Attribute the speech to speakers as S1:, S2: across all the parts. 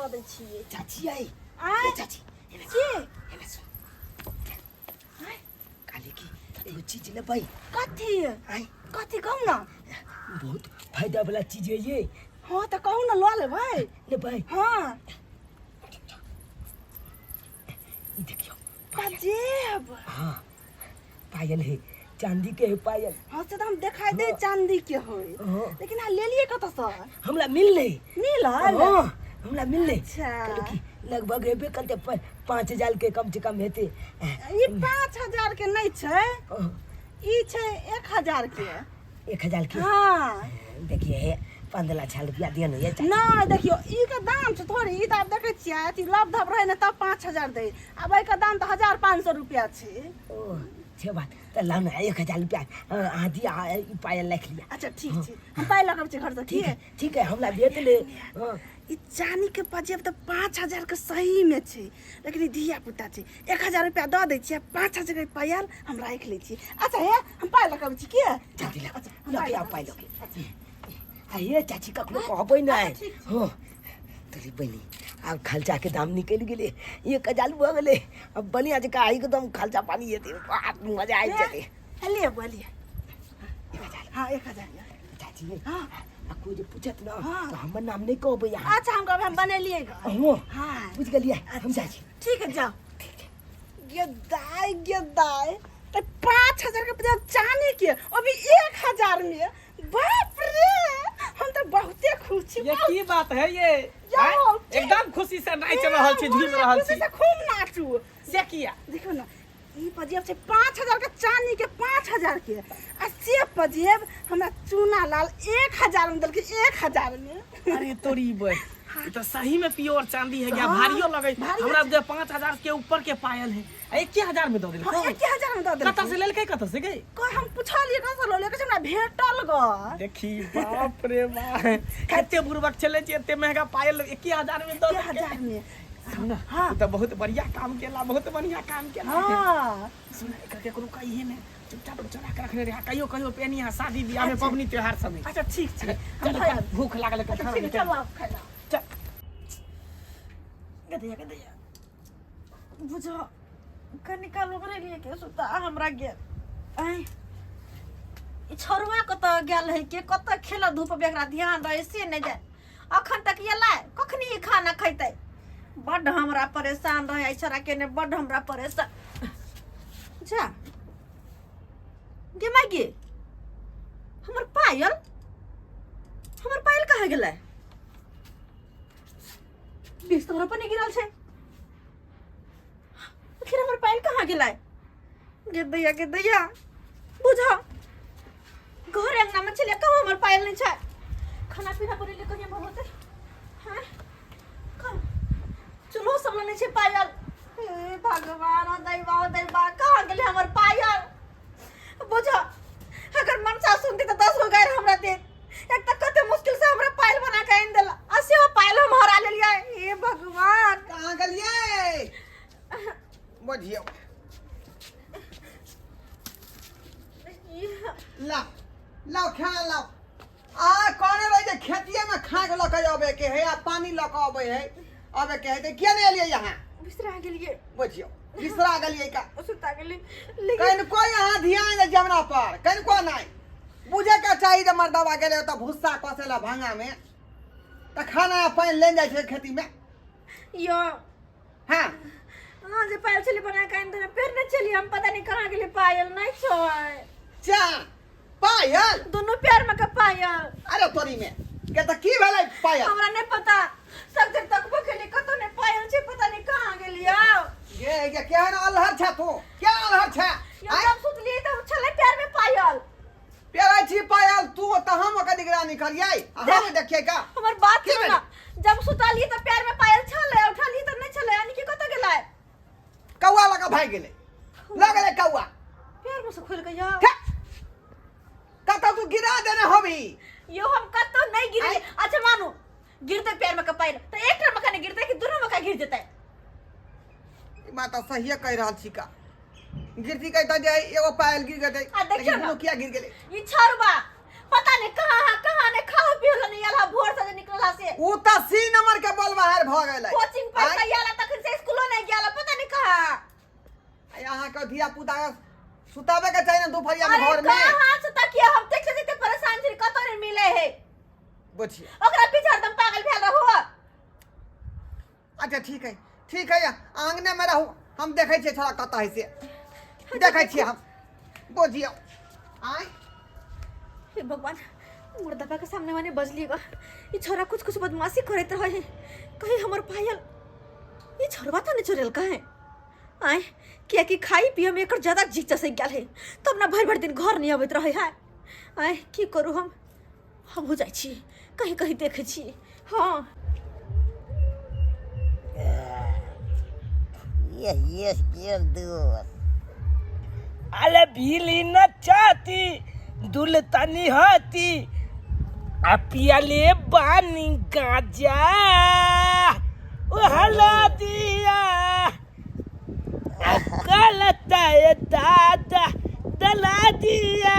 S1: दऽ दै छियै।
S2: चाची आई
S1: आय
S2: चाची
S1: की
S2: हेले सुन काली की एगो चीज ले भाई
S1: कथी
S2: आई
S1: कथी कहू ना
S2: बहुत फायदा वाला चीज है ये
S1: हाँ तो कहू ना लऽ ले भाई
S2: ले भाई
S1: हाँ
S2: ये देखियो
S1: अजेब
S2: हाँ पायल है चांदी के है पायल
S1: हाँ से तो हम दिखाई दे चांदी के होय
S2: हाँ।
S1: लेकिन आ ले लिए कतऽ से
S2: हमरा मिलले
S1: मिलल
S2: हाँ हमरा मिलले
S1: अच्छा।
S2: कहलो कि लगभग हेबे करते 5,000 के कम से कम हेते
S1: ई 5,000 के नहीं छै ई छै 1,000 के
S2: 1,000 के
S1: हाँ
S2: देखिए है 15,000 रुपया दिया नहीं है
S1: नहीं देखियो ई के दाम छै थोड़ी ई तऽ आब देखै छियै अथी लबधब रहे ने तब 5,000 दे अब एहि के दाम तऽ 1,500 रुपया छै
S2: ओ छे बात तो लाना 1,000 रुपया आधी पायल लिख लिया
S1: अच्छा ठीक छै हम पाइ लगाबै छी घर से
S2: ठीक है हमरा भेज ले
S1: ई चानी के पजेब तऽ 5,000 के सही में छै लेकिन ई धिया पुता छै 1,000 रुपया दऽ दै छियै 5,000 के पायल हम राखि लै छी अच्छा हे हम पाइ लगाबै छी की
S2: चाची लगे पाइ लगे आइए चाची कखनो कहबै नहीं हो तोरी बनी अब खर्चा के दाम निकल गेले 1,000 भऽ गेले अब बनिया जका एकदम खर्चा पानी हेते मजा आइ जेते
S1: ले बोलिए
S2: 1,000
S1: हाँ 1,000
S2: चाची
S1: हाँ
S2: कोई जे पूछत ना
S1: हाँ।
S2: तो हमर नाम नहीं कहबै यहाँ
S1: अच्छा हम कहबै हम बनेलिए
S2: हो
S1: हाँ
S2: बुझ गेलिए हम जाइ छी
S1: ठीक है जाओ गेदाय तो 5,000 के बजाय चांदी के अभी 1,000 में बाप रे हम तो बहुते खुश छी
S3: ये की बात है ये
S1: जाओ,
S3: एकदम खुशी से नाच रहल छी झूम रहल छी
S1: से खूब नाचू
S3: से किया
S1: देखो ना ई पजेब छै 5,000 के चांदी के 5,000 के आ से पजेब हमरा चूना लाल 1,000 में देलकै 1,000 में
S3: अरे तोरी बे ये तो सही में प्योर चांदी है क्या
S1: हाँ,
S3: भारियो लगे
S1: भारी
S3: हमरा जे 5,000 के ऊपर के पायल है 1,000 में दो दिल
S1: हाँ 1,000 में दऽ देलकै
S3: कत से लेलकै कत से गई
S1: को हम पूछलिए कहाँ लो लेके हमरा भेटल ग
S3: देखी बाप रे बाप कते बुरबक चले छी एते महंगा पायल 1,000 में दो
S1: 1,000 में
S3: सुना
S1: हाँ।
S3: तू तो बहुत बढ़िया काम केला बहुत बढ़िया काम केला
S1: हाँ
S3: सुना एकर केकरो कहिए ने चुपचाप चोरा के रखने रहा कहियो पेनी यहाँ शादी ब्याह में पबनी त्योहार सब में
S1: अच्छा ठीक छै हम
S3: चल,
S1: खाया
S3: भूख लागल है
S1: ठीक है चल आप खाना
S3: चल
S1: गदैया बुझो कनिका लोग रे लिए के सुता हमरा गेल आय ई छोरवा कत गेल है के कत खेला धूप बेगरा ध्यान रहे से नहीं जाए अखन तक ये लाए कखनी ई खाना खैते बड हमरा परेशान रहे ऐसरा के ने बड हमरा परेशान जा गे मागी हमर पायल कहाँ गेलै बिस्तर पर नहीं गिरल छै आखिर हमर पायल कहाँ गेलै गे दैया बुझा घर अंगना में चले कहूँ हमर पायल नहीं छै खाना पीना पर ले कहिए बहुत हां चलो सब नहीं छै पायल हे भगवान दैवा कहाँ गेलै हमर पायल बुझा अगर मनसा सुनती तो 10 गो गायर हमरा दे एक तक कते मुश्किल से हमरा पायल बना के आइन देला असे वो पायल हम हरा लेलिए हे भगवान
S3: कहाँ गलिए बढ़िया
S4: लाओ खा लाओ आ कोने रह जे खेतिए में खा के लके आबे के है आ पानी लके आबे है आबे के है त के ने लिए यहाँ
S1: बिसरा गेलिए
S4: बुझियो बिसरा गलिए का
S1: सुता गेली लेकिन
S4: कहीं को यहाँ ध्यान दे जमना पर कहीं को नहीं बुझे का चाहिए जे मर्दवा गेले त भुस्सा कसेला भांगा में त खाना पानी ले जाय छे खेती में
S1: यो
S4: हां
S1: हां जे पायल चली बना के आइन देना फिर न चली हम पता नहीं कहाँ गेली पायल नहीं छोय
S4: चा पायल
S1: दोनों पैर में का पायल
S4: अरे तोरी में के त की भेलै पायल
S1: हमरा नहीं पता सब देर तक बखेली कतो ने पायल छे पता नहीं कहाँ गेली आओ
S4: ये केहन अलहर छ तू क्या अलहर छ
S1: यो जब सुतली तो छले पैर में पायल
S4: पेरा छी पायल तू त हम ओकर निगरानी करियै हम देखिए का
S1: हमर बात सुन ना जब सुताली तो पैर में पायल छले उठाली तो नहीं छले यानी कि कतो गेलै
S4: कौआ लगा भाग गेलै लगले कौआ
S1: पैर में से खुल गया
S4: कत तू गिरा देने होबी
S1: यो हम कतो नहीं गिरी अच्छा मानो गिरते पैर में का पायल तो एक टर मका नहीं गिरते कि दोनों मका गिर जेतै
S4: ई बात सही कह रहल छी का गिरती कह त जे एगो पायल गिर गेलै
S1: देखियो ना
S4: किया गिर गेलै
S1: ई छरबा पता नहीं कहां ने खाओ पियो नहीं आला भोर से निकलला से
S4: ऊ त सी नंबर के बोलबा है भ गेलै
S1: कोचिंग पर गयाला तखन से स्कूलो नहीं गयाला पता नहीं कहा
S4: यहाँ के धिया पुता सुतावे के चाहिए ना दोपहरिया में घर में
S1: कहां से तक हम देख से परेशान छी कतो नहीं मिले है
S4: बुझिए
S1: ओकरा पीछे एकदम पागल भेल रहो
S4: अच्छा ठीक है आंगने में रहू हम देखे छे छोड़ा कत है से देखे छे हम बुझियो आय
S1: हे भगवान मुर्दापा के सामने माने बजलिएगा ये छोरा कुछ बदमाशी करत रहे कहीं हमर पायल ये छोरवा तो नहीं चोरेल कहे आए क्या कि खाई पिए में एकर ज्यादा जी चसे गेल है तब ना भर दिन घर नहीं आबैत रहे है आए की करू हम हो जाय छी कहीं देखे छी हां
S2: Yes, दोस्त अले भीली न चाहती दुलतनी होती अपियाले बानी गाजा ओ हला दिया अकलता है दादा दला दिया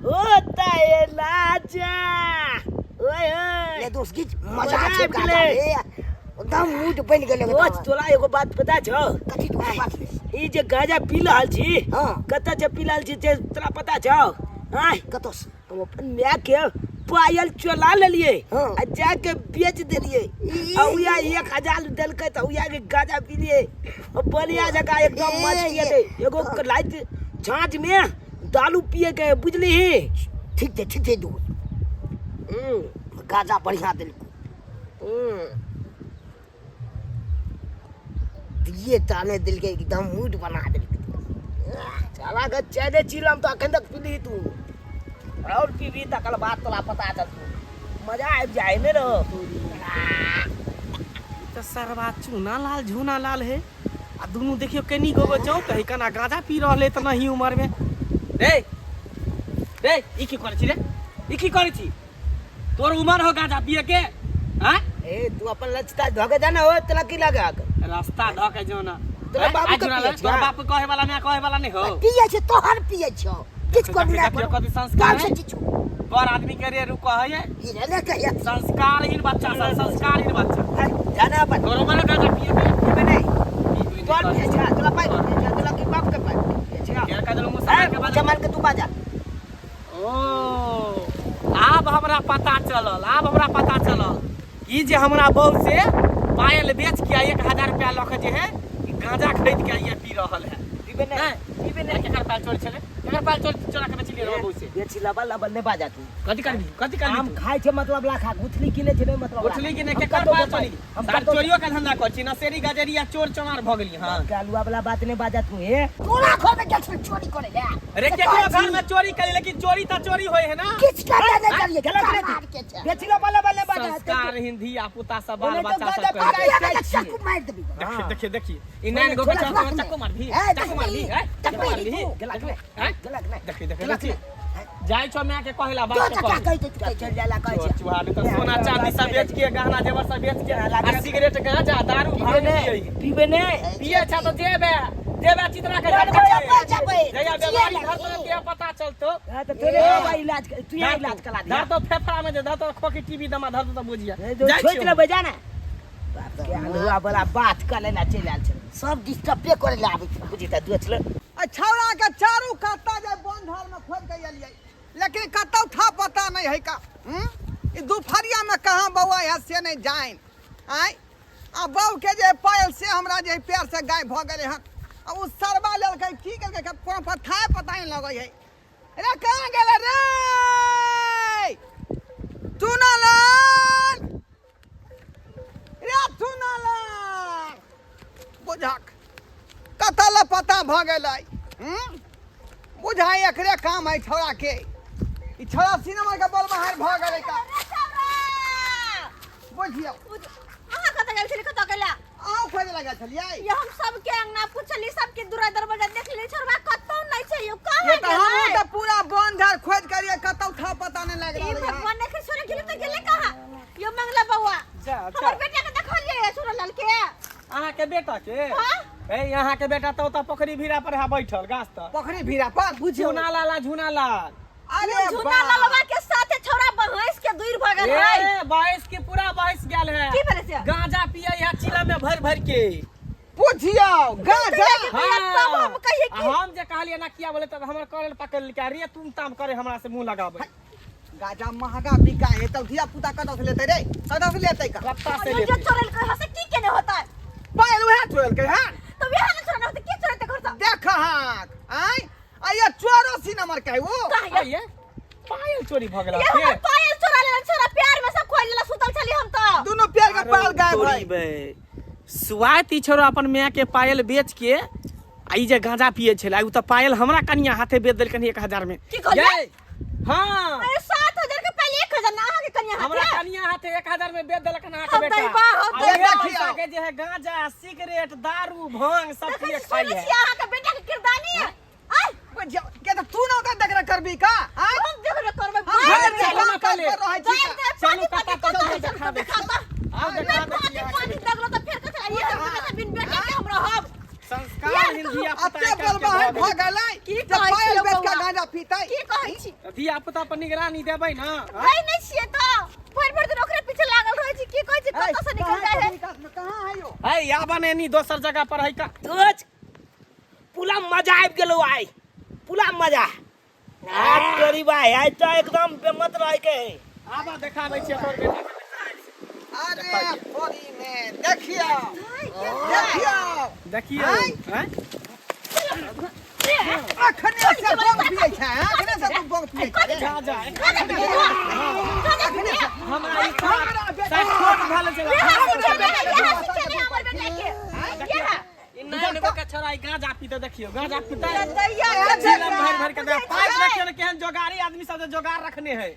S2: होता है लाजा ओए
S5: ले दोस्त की मजा छे गाजा एकदम मूड बन गेले
S2: रोज तोरा एगो बात पता छ
S5: कथी तो बात है
S2: ई जे गाजा पी रहल छी
S5: हां
S2: कत जे पी रहल छी जे तोरा पता छ हां
S5: कतोस
S2: हम अपन माय के पायल चोला लेलिए
S5: हाँ।
S2: आ जाके बेच देलिए आ उया 1000 देलकै त उया के गाजा पी लिए और बलिया जगह एकदम मच गए थे एगो लाइट झांझ में दारू पिए के बुझली
S5: ठीक थे दोस्त गाजा बढ़िया दिल ये ताने दिल के एकदम मूड बना दिल
S2: चला के चाय चिलम तो अखन तक पीली तू और पीबी त कल बात तोरा पता चल मजा आबि जाए ने रो
S3: तो सरवा चूना लाल झूना लाल है आ दोनों देखियो केनी गोगो जाऊ कहीं कना गांजा पी रहले त नहीं उम्र में रे ई की करे छी रे ई की करे छी तोर उम्र हो गांजा पिए के हां
S2: ए तू अपन लचता धोके जाना हो तला की लगा
S3: रास्ता धके जो ना
S2: तोरा बाबू के पिए
S3: तोर बाप कहे वाला मैं कहे वाला नहीं हो
S5: पिए छे तोहर पिए छो किछ को ना
S3: कथि संस्कार है
S5: छो
S3: और आदमी के रे रुको है
S5: ये ले कहिया
S3: संस्कारहीन बच्चा संस्कारहीन बच्चा
S2: जाना अपन
S3: तोर उम्र गांजा पिए के
S2: पीबे नहीं कौन पिए छा तोला पाई तोला की बाप के पाई पिए छा
S3: क्या का जलो मुसलमान के बाद
S2: जमाल के तू बाजा
S3: ओ अब हमरा पता चलल ई जे हमरा बहू से पायल बेच के 1000 रुपया लख जे है ई गांजा खरीद के ये पी रहल है
S2: पीबे नहीं
S3: केकर पाल चोरी छले केकर पाल चोरा के बेचली रे बहू से
S2: ये छिलाबा लबल ने बाजा तू
S3: कथि करबी
S2: हम खाए छे मतलब लाखा गुथली किने छे मतलब
S3: उठली कि ने केकर पाल चोरी हम चोरियो का धंधा कर छी नसेरी गजरिया चोर चमार भ गेली हां
S2: कालुआ वाला बात ने बाजा तू हे
S5: तोरा घर में गेल चोरी करे ले
S3: अरे केकरो घर में चोरी करे लेकिन चोरी त चोरी होय है ना
S5: किछ का नहीं करिए
S2: गलत ये छिलाबा वाला बाजा
S3: संस्कार हिंदी आपुता सब बाल
S2: ओने तो
S3: बच्चा
S2: गाजा
S3: सब
S2: पका
S3: करे
S5: चाकू मार देबी
S3: देखिए ई नैन गो के चाकू मार भी चाकू मार भी
S2: गलत नहीं
S3: देखिए जाय छो मैं के कहला
S5: तो
S3: बात
S5: का
S3: कह
S5: कह
S2: चल जाला कह छे
S3: चुहा ने तो सोना चांदी सब बेच के गहना जेवर सब बेच के आ सिगरेट गांजा दारू भांग
S2: पीबे नहीं
S3: पिए छ तो जेबे चित्रा के जया बेमारी घर पर के पता चलतो
S2: तो तेरे बाबा इलाज तू यहाँ इलाज करा दे
S3: धर तो फेफड़ा में धर तो खोकी टीवी दमा धर तो बुझिया
S2: छोड़ ले बजा ना बाप के हलवा वाला बात कर लेना चल आल छे
S5: सब डिस्टर्ब पे करे ले आबे
S2: बुझी त दुछ ले
S4: छौड़ा के चारू कत्ता जे बंधार में खोद के एलिए लेकिन कतौ था पता नहीं है का ई दुपहरिया में कहां बौआ है से नहीं जाइन आय आ बौ के जे पायल से हमरा जे पैर से गाय भ गेले हन आ उ सरबा लेल के की करके कोनो पता नहीं लगै है रे कहां गेले रे तुनालाल रे तुनालाल बुझक कतल पता भ गेलै बुझाई एकरे काम है छौड़ा के ई छौड़ा सिनेमा के बल बाहर भ गेलै का बुझियो
S1: अहाँ कत गेल छली कत गेला
S4: आउ खोजे लगा छलिए
S1: ये हम सब के अंगना पूछली सबके दूरा दरवाजा देखली छोरवा कतौ नहीं छै यो कहां
S4: ये तो हम
S1: गेलै
S4: तो पूरा बंधार खोज करिए कतौ था पता नहीं लग
S1: ई
S4: रहा है
S1: भगवान ने के सुने गेली तो गेले कहां यो मंगला बउआ हमर बेटा के देखलिए सुरलाल के
S3: अहाँ के बेटा के
S1: हां
S3: ए यहाँ के बेटा तो पोखरी भीरा पर है बैठल गाछ त
S4: पोखरी भीरा पर बुझियो
S3: झूना लाल
S4: अरे
S1: झूना ललवा के साथे छोरा भैंस के दूर भ गेल है
S3: ए बाइस के पूरा बाइस गेल है
S1: की भेले से
S3: गांजा पिए बोरा में भर भर के
S4: पूछियो गाजा
S1: तब हम कहिए कि
S3: हम जे कहलिए ना किया बोले तब हमर करल पकड़ के रे तुम ताम करे हमरा से मुंह लगावे
S4: गाजा महंगा बिका है तब धिया पुता कतौ से लेते रे कतौ से लेते का
S3: रत्ता से
S1: जो
S3: ले
S1: चोरल कह से की केने होता है
S4: पायल उहे चोरल के हां
S1: तो यहाँ न चोरना होता की चोरते घर से
S4: देख हां आई आया 84 नंबर का है वो
S1: कहिए
S3: ये पायल चोरी भ गेला
S1: ये हमर पायल चोरा लेलन छोरा प्यार में सब खोल लेला सुतल छली हम तो
S4: दोनों पैर का पाल गायब है
S3: सुआती छोरो अपन मियां के पायल बेच के आई जे गांजा पिए छला उ त पायल हमरा कनिया हाथे बेच देल कनी 1000 में
S1: की कहलिए?
S3: हां
S1: अरे 7000 के पहले 1000 ना आगे कन्या
S3: हमरा
S1: हाथ
S3: कनिया हाथे 1000 में बेच देलक ना के
S1: हम
S3: बेटा
S1: दैबा, हम
S3: और ये
S4: दैबा।
S3: पैसा के जे है गांजा सिगरेट दारू भांग सब पिए खाई है
S1: यहाँ के बेटा के किरदानी है आई
S4: के तो तू ना देख रे करबी का हां
S1: हम देख रे करबे
S4: घर
S3: चलो
S4: चलो
S3: ना पहले। चलो
S1: चलो
S3: कता कता दिखा दे
S1: अब
S3: दिखा
S1: पानी
S3: दे
S1: दगलो तो फिर कथा ये हम बिन बेटा के हमरा हम
S3: संस्कार हिंदिया
S4: अते बोलबा है भगलै
S1: की
S4: जब
S1: कहै
S4: पायल
S1: छियै
S4: बेच के
S1: बौआ?
S4: गांजा पीतै
S1: की कहै छी
S3: धिया पुता पर निगरानी देबै ना
S1: भाई नहीं छिए तो भर भर दिन ओकरे पीछे लागल रहै छी की कहै छी कतौ से निकल जाय है
S4: कहां है यो
S3: है या बने नी दोसर जगह पर है का
S2: तुझ पूरा मजा आबि गेलो आई पूरा मजा आज तोरी भाई आज तो एकदम बेमत रह के
S3: आबा देखाबै छी तोर बेटा
S4: अरे फोरी में देखियो देखियो
S3: देखियो हैं
S4: अखने से बंग पिए छै अखने से तू बंग पिए छै
S3: जा जा
S4: अखने से
S3: हमरा ई साथ छोट भले चला ई नया नगो के छोरा ई गांजा पीते देखियो गांजा पीता जिला भर भर के पाइप देखियो ने केहन जोगारी आदमी सब जे जोगार रखने है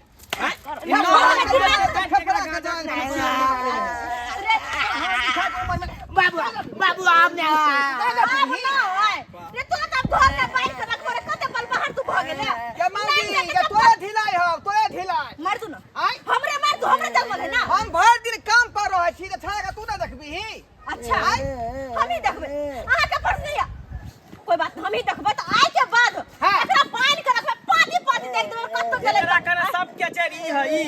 S2: बाबू बाबू आपने
S4: के मांगी के तोरे ढिलाई हो तोरे ढिलाई
S1: मार दू ना
S4: आई
S1: हमरे मार दू हमरे जंगल है ना
S4: हम भर दिन काम पर रहै छी त छागा तू ना देखबी
S1: अच्छा हम ही देखबे अहाँ के प्रश्न नहीं है कोई बात नहीं, हम ही देखबे तो आए के बाद
S4: हाँ।
S1: एकरा पानी के रखबे पानी पानी देख देबे कत्तो चले
S3: एकरा करे सब के चेरी है ई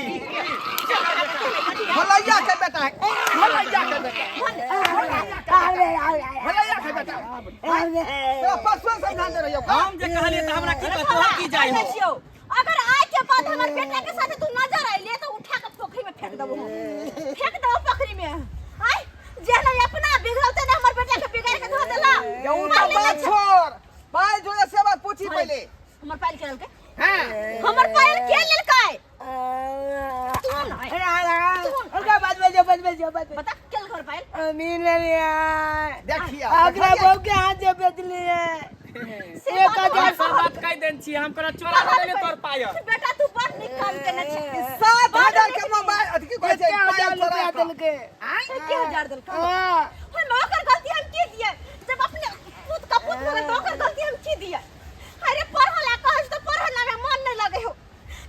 S4: भलैया के बेटा है भलैया के बेटा भलैया के बेटा तो परसों समझा दे रहियो
S3: हम जे कहलिए त हमरा की तोहर की जाय हो
S1: अगर आए के बाद हमर बेटा के साथ तू नजर आइले तो उठा के पोखरी में फेंक देबो फेंक देबो पोखरी में आई जेना अपना बिगड़ते ने हमर बेटा के बिगाड़ के धो देला
S4: ये उठा बात छोड़ पाल जोड़े से बात पूछी पहले
S1: हमर पायल के ललके
S4: हां
S1: हमर पायल के ललके बता क्या घर पायल
S4: देखिए
S2: अगला बहू के हाथ से बेच लिए
S3: हम सब बात कह देन छी हम करा चोरा ले तोर पाय
S1: बेटा तू बड़ निक काम केने छ
S4: 7000 के मोबाइल अथी की कहै छै पायल चोरा
S2: दिल के
S1: के हजार दल हम ओकर गलती हम की दिए जब अपने पुत का पुत बोले तो ओकर गलती हम की दिए अरे पढ़ला कहस तो पढ़ला में मन नहीं लगे हो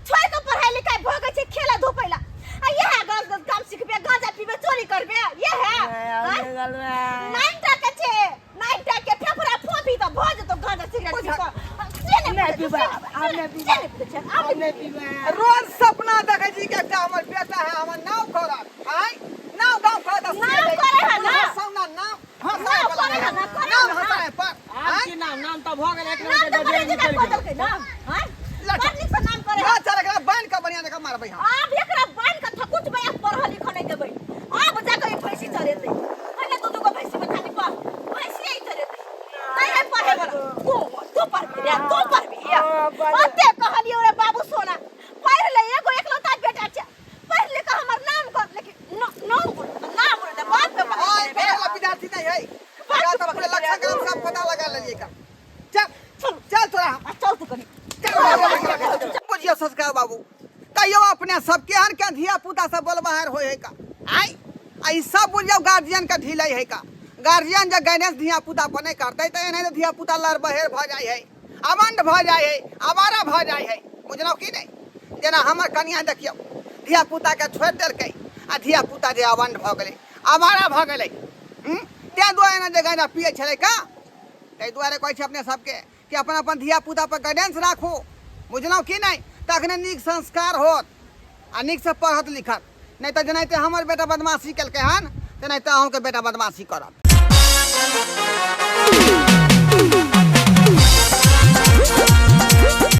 S1: छोड़ के पढ़ाई लिखाई भोगे छै खेला धूपैला आ ये है गलत काम सीखबे गांजा पीबे चोरी करबे ये है नाइन टके छे नाइन टके फेफड़ा फोफी तो भोज तो गांजा सिगरेट
S2: आपने पीवा
S4: रोज सपना देखै छी कि एकटा हमर बेटा है हमर नाव खराब आई नाव गांव खराब
S1: नाव करे है ना?
S4: सामना नाव हां
S1: नाव करे है ना? करे
S4: नाव
S1: है ना?
S4: हंसाए पर
S3: आज की नाम त भ गेल एक
S1: नाम
S3: के
S1: तो बड़े
S3: गजे
S1: जगह
S3: निकल
S1: बदल
S3: गेल
S1: के नाम हां
S4: लटा
S1: बड़ निक से नाम करे
S4: ना चल एकरा बांध के बढ़िया जगह मारबै हम
S1: अब एकरा बांध के थकुच में एक पढ़ल लिखल नहीं देबै अब जाके ई भैंसी चरेतै पहले तू दुगो भैंसी में खाली पढ़ भैंसी ही चरेतै नहीं है पढ़े वाला तू पढ़ भी रे तू पढ़ भी अते कहलियो रे बाबू सोना पढ़ ले एगो एकलौता बेटा छै पढ़ ले के हमर नाम कर लेकिन नाम रे बात पे
S4: आई पहला विद्यार्थी नहीं है लगा तो अपने लक्ष्य का सब पता लगा लेलिए का चल चल तोरा
S1: चल तू कनी
S4: बुझियो संस्कार बाबू कहियो अपने सब केहन के धिया पुता सब बोलबाहर होय है का आई आई सब बुझियो गार्जियन का ढिलाई है का गार्जियन जब गाइडेंस धिया पुता पर नहीं करते तो नहीं धिया पुता लड़ बहेर भ जाय है अमंड भ जाय है आवारा भ जाय है बुझलो कि नहीं जेना हमर कन्या देखियो धिया पुता के छोड़ देलकै आ धिया पुता जे अमंड भ गेलै आवारा भ गेलै ते दुआरे ना जे गाइना पिए छलै का तै दुआरे कहै छै अपने सबके कि अपन अपन धिया पुता पर गाइडेंस राखो बुझलौ कि नहीं तखने नीक संस्कार होत आ नीक से पढ़त लिखत नहीं तो जनाते हमर बेटा बदमाशी केलकै हन तेनाहिते अहूँके बेटा बदमाशी करत।